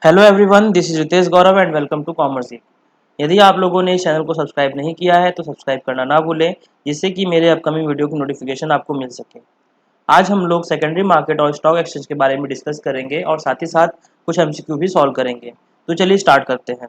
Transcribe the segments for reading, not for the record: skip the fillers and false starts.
Hello everyone, this is Ritesh Gaurav and welcome to commerce. यदि आप लोगों ने इस चैनल को सब्सक्राइब नहीं किया है तो सब्सक्राइब करना ना भूलें, जिससे कि मेरे अपकमिंग वीडियो की नोटिफिकेशन आपको मिल सके। आज हम लोग सेकेंडरी मार्केट और स्टॉक एक्सचेंज के बारे में डिस्कस करेंगे और साथ ही साथ कुछ एमसीक्यू भी सॉल्व करेंगे। तो चलिए स्टार्ट करते हैं।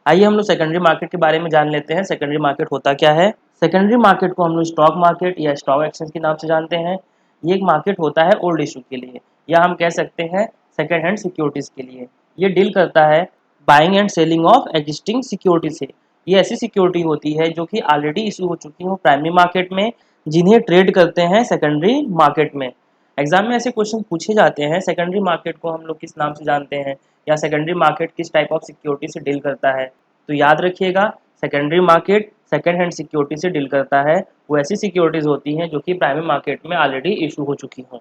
आइए हम लोग सेकेंडरी मार्केट के बारे में जान लेते हैं। सेकेंडरी मार्केट होता क्या है। सेकेंडरी मार्केट को हम लोग स्टॉक मार्केट या स्टॉक एक्सचेंज के नाम से जानते हैं। ये एक मार्केट होता है ओल्ड इशू के लिए, या हम कह सकते हैं सेकेंड हैंड सिक्योरिटीज के लिए। ये डील करता है buying and selling of existing security से। ये ऐसी सिक्योरिटी होती है जो कि ऑलरेडी इशू हो चुकी हो प्राइमरी मार्केट में, जिन्हें ट्रेड करते हैं सेकेंडरी मार्केट में। एग्जाम में ऐसे क्वेश्चन पूछे जाते हैं, सेकेंडरी मार्केट को हम लोग किस नाम से जानते हैं, या सेकेंडरी मार्केट किस टाइप ऑफ सिक्योरिटी से डील करता है। तो याद रखिएगा, secondary market second hand security से डील करता है। वो ऐसी सिक्योरिटीज होती हैं जो कि प्राइमरी मार्केट में ऑलरेडी इशू हो चुकी हों।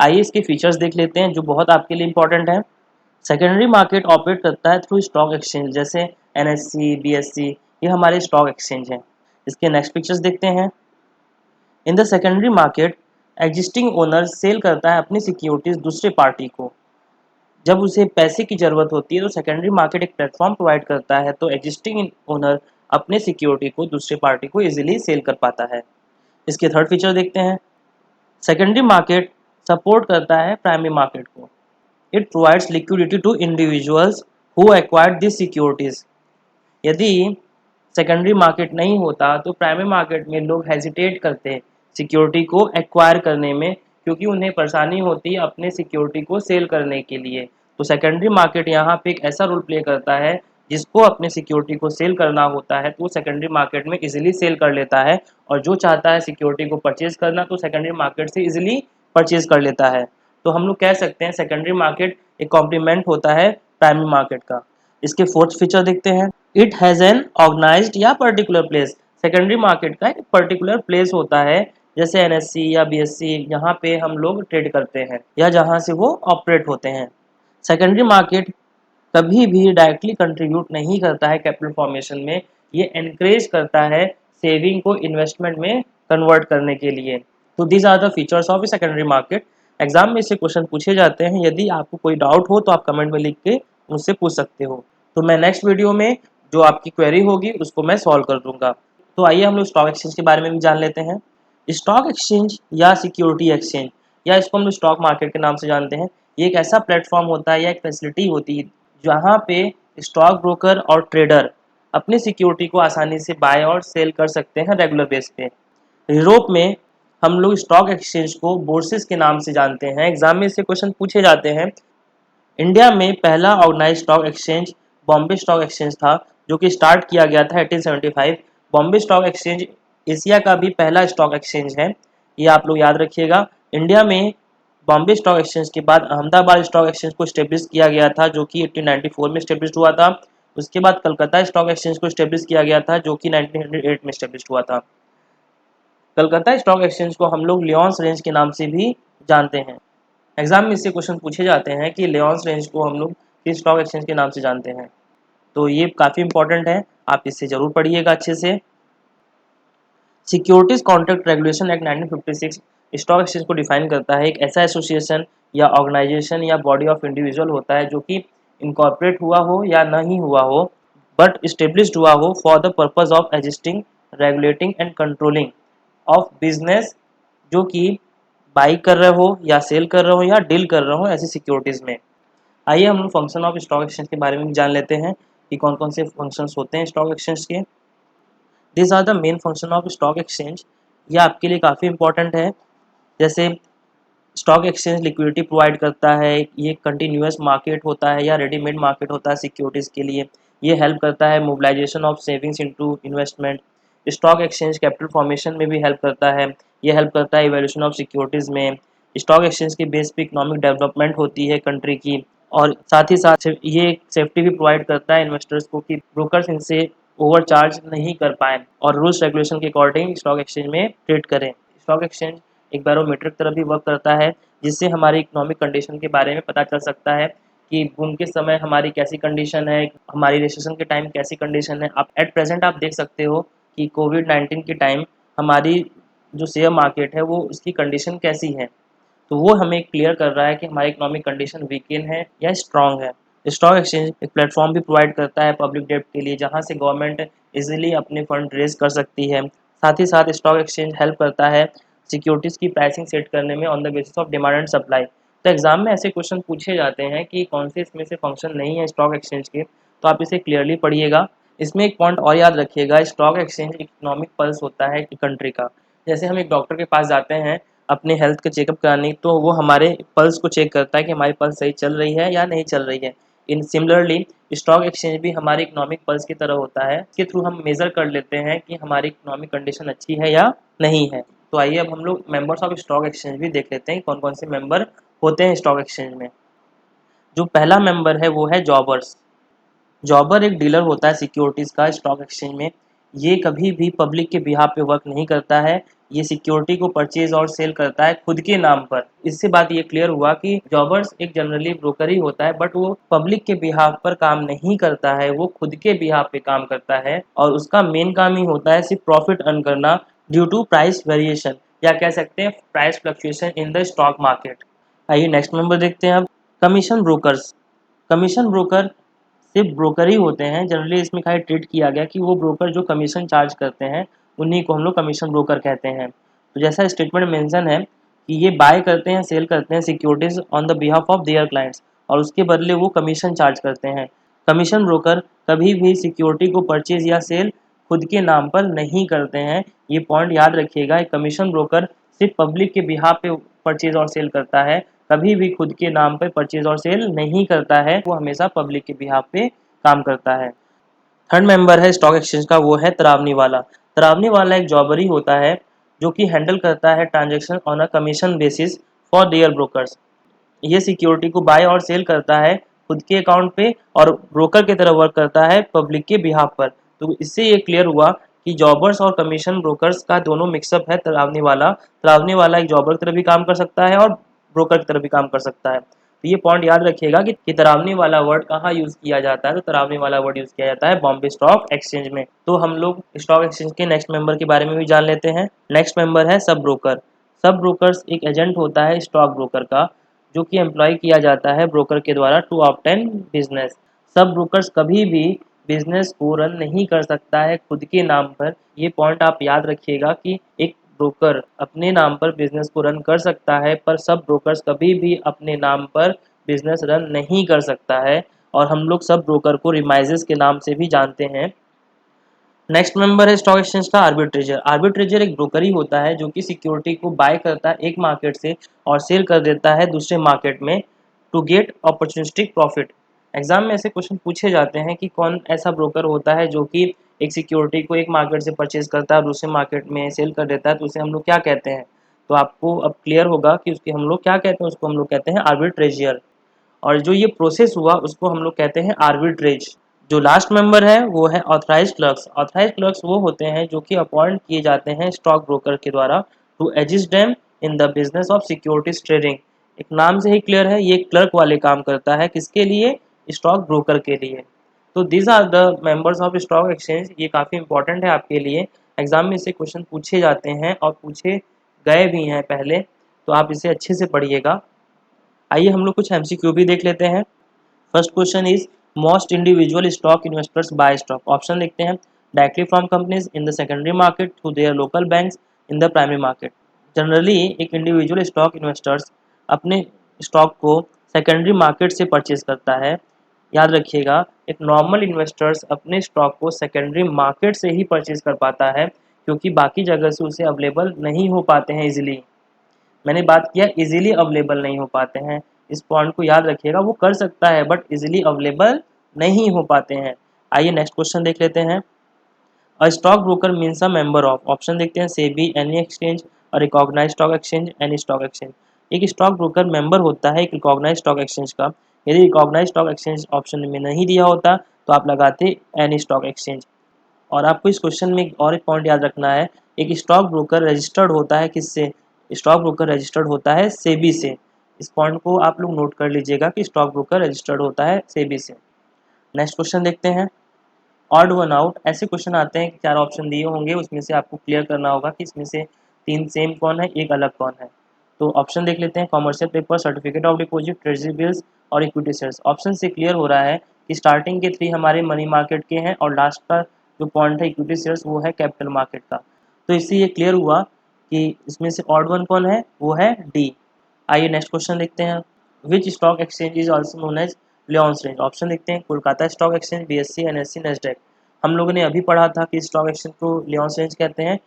आइए इसके फीचर्स देख लेते हैं जो बहुत आपके लिए इंपॉर्टेंट है। सेकेंडरी मार्केट ऑपरेट करता है थ्रू स्टॉक एक्सचेंज, जैसे एनएससी, बीएससी, ये हमारे स्टॉक एक्सचेंज हैं। इसके नेक्स्ट पिक्चर्स देखते हैं। In the secondary market existing owner sell करता है अपनी सिक्योरिटीज दूसरे पार्टी को। जब उसे पैसे की ज़रूरत होती है तो सेकेंडरी मार्केट एक प्लेटफॉर्म प्रोवाइड करता है, तो एग्जिस्टिंग ओनर अपने सिक्योरिटी को दूसरे पार्टी को इजीली सेल कर पाता है। इसके थर्ड फीचर देखते हैं। सेकेंडरी मार्केट सपोर्ट करता है प्राइमरी मार्केट को। It provides liquidity to individuals who acquired this securities. यदि सेकेंडरी मार्केट नहीं होता तो प्राइमरी मार्केट में लोग हेजिटेट करते हैं सिक्योरिटी को एक्वायर करने में, क्योंकि उन्हें परेशानी होती है अपने सिक्योरिटी को सेल करने के लिए। तो सेकेंडरी मार्केट यहाँ पे एक ऐसा रोल प्ले करता है, जिसको अपने सिक्योरिटी को सेल करना होता है तो वो सेकेंडरी मार्केट में इजीली सेल कर लेता है, और जो चाहता है सिक्योरिटी को परचेज करना तो सेकेंडरी मार्केट से इजीली परचेज कर लेता है। तो हम लोग कह सकते हैं सेकेंडरी मार्केट एक कॉम्प्लीमेंट होता है प्राइमरी मार्केट का। इसके फोर्थ फीचर देखते हैं। इट हैज़ एन ऑर्गेनाइज्ड या पर्टिकुलर प्लेस। सेकेंडरी मार्केट का एक पर्टिकुलर प्लेस होता है, जैसे एनएससी या बीएससी, यहाँ पे हम लोग ट्रेड करते हैं या जहाँ से वो ऑपरेट होते हैं। सेकेंडरी मार्केट कभी भी डायरेक्टली कंट्रीब्यूट नहीं करता है कैपिटल फॉर्मेशन में। ये एनकरेज करता है सेविंग को इन्वेस्टमेंट में कन्वर्ट करने के लिए। तो these are the features of a secondary market. Exam में इससे क्वेश्चन पूछे जाते हैं। यदि आपको कोई डाउट हो तो आप कमेंट में लिख के मुझसे पूछ सकते हो। तो मैं नेक्स्ट वीडियो में जो आपकी क्वेरी होगी उसको मैं सॉल्व कर दूंगा। तो आइए हम लोग स्टॉक एक्सचेंज के बारे में भी जान लेते हैं। स्टॉक एक्सचेंज या सिक्योरिटी एक्सचेंज, या इसको हम लोग स्टॉक मार्केट के नाम से जानते हैं, ये एक ऐसा प्लेटफॉर्म होता है या एक फैसिलिटी होती है जहाँ पे स्टॉक ब्रोकर और ट्रेडर अपनी सिक्योरिटी को आसानी से बाय और सेल कर सकते हैं रेगुलर बेस पे। यूरोप में हम लोग स्टॉक एक्सचेंज को बोर्सेस के नाम से जानते हैं। एग्जाम में इससे क्वेश्चन पूछे जाते हैं। इंडिया में पहला organise stock exchange Bombay stock exchange था, जो कि स्टार्ट किया गया था 1875। बॉम्बे स्टॉक एक्सचेंज एशिया का भी पहला स्टॉक एक्सचेंज है, ये आप लोग याद रखिएगा। इंडिया में बॉम्बे स्टॉक एक्सचेंज के बाद अहमदाबाद स्टॉक एक्सचेंज को स्टेब्लिश किया गया था, जो कि 1894 में स्टेब्लिश हुआ था। उसके बाद कलकत्ता स्टॉक एक्सचेंज को स्टेब्लिश किया गया था, जो कि 1908 में स्टेब्लिश हुआ था। कलकत्ता स्टॉक एक्सचेंज को हम लोग लियोन्स रेंज के नाम से भी जानते हैं। एग्जाम में इससे क्वेश्चन पूछे जाते हैं कि लियोन्स रेंज को हम लोग किस स्टॉक एक्सचेंज के नाम से जानते हैं। तो ये काफ़ी इंपॉर्टेंट है, आप इससे ज़रूर पढ़िएगा अच्छे से। Securities contract regulation act 1956 stock exchange को डिफाइन करता है। एक ऐसा एसोसिएशन या ऑर्गेनाइजेशन या बॉडी ऑफ इंडिविजुअल होता है जो कि इनकॉर्पोरेट हुआ हो या नहीं हुआ हो, बट इस्टेब्लिश्ड हुआ हो for the purpose of existing, regulating and controlling of business, जो कि बाई कर रहे हो या सेल कर रहे हो या डील कर रहे हो ऐसी सिक्योरिटीज़ में। आइए हम लोग फंक्शन ऑफ स्टॉक एक्सचेंज के बारे में जान लेते हैं कि कौन कौन से फंक्शंस होते हैं स्टॉक एक्सचेंज के। This are the main function of stock exchange. ये आपके लिए काफ़ी इंपॉर्टेंट है। जैसे स्टॉक एक्सचेंज लिक्विडिटी प्रोवाइड करता है, ये कंटिन्यूस मार्केट होता है या रेडीमेड मार्केट होता है सिक्योरिटीज़ के लिए। ये हेल्प करता है mobilisation of savings into investment. Stock exchange capital formation में भी हेल्प करता है। ये हेल्प करता है इवैल्यूएशन ऑफ सिक्योरिटीज़ में। स्टॉक एक्सचेंज के बेस पे इकोनॉमिक डेवलपमेंट होती है कंट्री की, और साथ ही साथ ये सेफ्टी भी प्रोवाइड करता है इन्वेस्टर्स को कि ब्रोकर्स इनसे ओवर चार्ज नहीं कर पाए और रूल्स रेगुलेशन के अकॉर्डिंग स्टॉक एक्सचेंज में ट्रेड करें। स्टॉक एक्सचेंज एक बैरोमीटर की तरह भी वर्क करता है, जिससे हमारी इकोनॉमिक कंडीशन के बारे में पता चल सकता है कि बूम के समय हमारी कैसी कंडीशन है, हमारी रिसेशन के टाइम कैसी कंडीशन है। आप एट प्रेजेंट आप देख सकते हो कि कोविड-19 के टाइम हमारी जो शेयर मार्केट है वो उसकी कंडीशन कैसी है। तो वो हमें क्लियर कर रहा है कि हमारी इकोनॉमिक कंडीशन वीकन है या स्ट्रांग है। स्टॉक एक्सचेंज एक प्लेटफॉर्म भी प्रोवाइड करता है पब्लिक डेब्ट के लिए, जहाँ से गवर्नमेंट इजीली अपने फंड रेज कर सकती है। साथ ही साथ स्टॉक एक्सचेंज हेल्प करता है सिक्योरिटीज़ की प्राइसिंग सेट करने में on the basis of demand and supply. तो एग्जाम में ऐसे क्वेश्चन पूछे जाते हैं कि कौन से इसमें से फंक्शन नहीं है स्टॉक एक्सचेंज के, तो आप इसे क्लियरली पढ़िएगा। इसमें एक पॉइंट और याद रखिएगा, स्टॉक एक्सचेंज इकोनॉमिक पल्स होता है कंट्री का। जैसे हम एक डॉक्टर के पास जाते हैं अपने हेल्थ का चेकअप कराने, तो वो हमारे पल्स को चेक करता है कि हमारी पल्स सही चल रही है या नहीं चल रही है। इन सिमिलरली स्टॉक एक्सचेंज भी हमारे इकोनॉमिक पल्स की तरह होता है। इसके थ्रू हम मेजर कर लेते हैं कि हमारी इकोनॉमिक कंडीशन अच्छी है या नहीं है। तो आइए अब हम लोग मेंबर्स ऑफ स्टॉक एक्सचेंज भी देख लेते हैं कौन कौन से मेंबर होते हैं स्टॉक एक्सचेंज में। जो पहला मेंबर है वो है जॉबर्स। जॉबर एक डीलर होता है सिक्योरिटीज़ का स्टॉक एक्सचेंज में। ये कभी भी पब्लिक के बिहाफ पे वर्क नहीं करता है। ये सिक्योरिटी को परचेज और सेल करता है खुद के नाम पर। इससे बात ये क्लियर हुआ कि जॉबर्स एक जनरली ब्रोकर ही होता है, बट वो पब्लिक के बिहाफ पर काम नहीं करता है, वो खुद के बिहाफ पे काम करता है और उसका मेन काम ही होता है सिर्फ प्रॉफिट अर्न करना ड्यू टू प्राइस वेरिएशन, या कह सकते हैं price fluctuation in the stock market. आइए नेक्स्ट नंबर देखते हैं अब। Commission brokers. कमीशन ब्रोकर सिर्फ ब्रोकर ही होते हैं। जनरली इसमें खाली ट्रीट किया गया कि वो ब्रोकर जो कमीशन चार्ज करते हैं उन्हीं को हम लोग कमीशन ब्रोकर कहते हैं। तो जैसा स्टेटमेंट मेंशन है कि ये बाय करते हैं, सेल करते हैं securities on the behalf of their clients, और उसके बदले वो कमीशन चार्ज करते हैं। कमीशन ब्रोकर कभी भी सिक्योरिटी को परचेज या सेल खुद के नाम पर नहीं करते हैं। ये पॉइंट याद रखिएगा। एक कमीशन ब्रोकर सिर्फ पब्लिक के बिहाफ पे परचेज और सेल करता है, कभी भी खुद के नाम पे परचेज और सेल नहीं करता है। वो हमेशा पब्लिक के बिहाफ पे काम करता है। थर्ड मेंबर है स्टॉक एक्सचेंज का, वो है तरावनी वाला। तरावनी वाला एक जॉबरी होता है जो कि हैंडल करता है transaction on a commission basis for their brokers. ये सिक्योरिटी को बाय और सेल करता है खुद के अकाउंट पे और ब्रोकर की तरह वर्क करता है पब्लिक के बिहाफ पर। तो इससे ये क्लियर हुआ कि जॉबर्स और कमीशन ब्रोकर्स का दोनों मिक्सअप है तरावनी वाला। तरावनी वाला एक जॉबर की तरह भी काम कर सकता है और ब्रोकर की तरह भी काम कर सकता है। तो ये पॉइंट याद रखिएगा कि तरावनी वाला वर्ड कहाँ यूज़ किया जाता है। तो तरावनी वाला वर्ड यूज़ किया जाता है बॉम्बे स्टॉक एक्सचेंज में। तो हम लोग स्टॉक एक्सचेंज के नेक्स्ट मेंबर के बारे में भी जान लेते हैं। नेक्स्ट मेंबर है सब ब्रोकर। सब ब्रोकर्स एक एजेंट होता है स्टॉक ब्रोकर का, जो कि एम्प्लॉय किया जाता है ब्रोकर के द्वारा टू ऑब्टेन बिजनेस। सब ब्रोकर्स कभी भी बिजनेस को रन नहीं कर सकता है खुद के नाम पर। ये पॉइंट आप याद रखिएगा कि एक ब्रोकर अपने नाम पर बिजनेस को रन कर सकता है, पर सब ब्रोकर्स कभी भी अपने नाम पर बिजनेस रन नहीं कर सकता है। और हम लोग सब ब्रोकर को रिमाइजेस के नाम से भी जानते हैं। नेक्स्ट मेंबर है स्टॉक एक्सचेंज का आर्बिट्रेजर। आर्बिट्रेजर एक ब्रोकर ही होता है जो कि सिक्योरिटी को बाय करता है एक मार्केट से और सेल कर देता है दूसरे मार्केट में to get opportunistic profit. Exam में ऐसे क्वेश्चन पूछे जाते हैं कि कौन ऐसा ब्रोकर होता है जो कि एक सिक्योरिटी को एक मार्केट से परचेज करता है और दूसरे मार्केट में सेल कर देता है, तो उसे हम लोग क्या कहते हैं। तो आपको अब क्लियर होगा कि उसके हम लोग क्या कहते हैं। उसको हम लोग कहते हैं आर्बिट्रेजर, और जो ये प्रोसेस हुआ उसको हम लोग कहते हैं आर्बिट्रेज। जो लास्ट मेंबर है वो है ऑथराइज्ड क्लर्क्स। ऑथराइज्ड क्लर्क्स वो होते हैं जो कि अपॉइंट किए जाते हैं स्टॉक ब्रोकर के द्वारा to assist them in the business of securities trading. एक नाम से ही क्लियर है, ये क्लर्क वाले काम करता है किसके लिए, स्टॉक ब्रोकर के लिए। तो these are the members of stock exchange. ये काफ़ी इंपॉर्टेंट है आपके लिए। एग्जाम में इसे क्वेश्चन पूछे जाते हैं और पूछे गए भी हैं पहले, तो आप इसे अच्छे से पढ़िएगा। आइए हम लोग कुछ एमसीक्यू भी देख लेते हैं। First question is most individual stock investors buy stock. Option देखते हैं, directly from companies in the secondary market through their local banks in the primary market. Generally एक इंडिविजुअल स्टॉक इन्वेस्टर्स अपने स्टॉक को secondary market से purchase करता है। याद रखिएगा, एक नॉर्मल इन्वेस्टर्स अपने स्टॉक को सेकेंडरी मार्केट से ही परचेज कर पाता है, क्योंकि बाकी जगह से उसे अवेलेबल नहीं हो पाते हैं इजीली। मैंने बात किया इजीली अवेलेबल नहीं हो पाते हैं, इस पॉइंट को याद रखिएगा। वो कर सकता है बट इजीली अवेलेबल नहीं हो पाते हैं। आइए नेक्स्ट क्वेश्चन देख लेते हैं। A stock broker means a member of. Option देखते हैं, सेबी, एनी एक्सचेंज और recognise stock exchange, any stock exchange. एक स्टॉक ब्रोकर मेंबर होता है एक रिकॉग्नाइज स्टॉक एक्सचेंज का। यदि रिकॉग्नाइज स्टॉक एक्सचेंज ऑप्शन में नहीं दिया होता तो आप लगाते एनी स्टॉक एक्सचेंज। और आपको इस क्वेश्चन में और एक पॉइंट याद रखना है, एक स्टॉक ब्रोकर रजिस्टर्ड होता है किससे, स्टॉक ब्रोकर रजिस्टर्ड होता है सेबी से। इस पॉइंट को आप लोग नोट कर लीजिएगा कि स्टॉक ब्रोकर रजिस्टर्ड होता है सेबी से। नेक्स्ट क्वेश्चन देखते हैं, ऑड वन आउट। ऐसे क्वेश्चन आते हैं कि 4 ऑप्शन दिए होंगे, उसमें से आपको क्लियर करना होगा कि इसमें से 3 सेम कौन है, एक अलग कौन है। तो ऑप्शन देख लेते हैं, commercial paper, certificate of deposit, treasury bills और इक्विटी शेयर्स। ऑप्शन से क्लियर हो रहा है कि स्टार्टिंग के 3 हमारे मनी मार्केट के हैं और लास्ट का जो पॉइंट है इक्विटी शेयर्स वो है कैपिटल मार्केट का। तो इससे ये क्लियर हुआ कि इसमें से ऑड वन कौन है, वो है डी। आइए नेक्स्ट क्वेश्चन देखते हैं। Which stock exchange is also known as lions range. Option देखते हैं, Kolkata stock exchange, BSC, NSC, Nasdaq. हम लोगों ने अभी पढ़ा था कि स्टॉक एक्सचेंज को लियोन्स रेंज कहते हैं,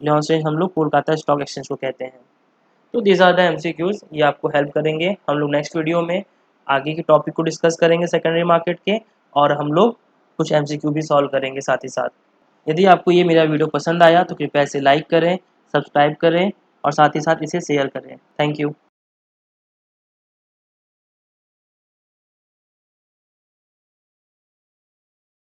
लियोन्स रेंज हम लोग कोलकाता स्टॉक एक्सचेंज को कहते हैं। तो दीज आर द एमसीक्यूज, ये आपको हेल्प करेंगे। हम लोग नेक्स्ट वीडियो में आगे के टॉपिक को डिस्कस करेंगे सेकेंडरी मार्केट के, और हम लोग कुछ एमसीक्यू भी सॉल्व करेंगे साथ ही साथ। यदि आपको ये मेरा वीडियो पसंद आया तो कृपया इसे लाइक करें, सब्सक्राइब करें और साथ ही साथ इसे शेयर करें। Thank you.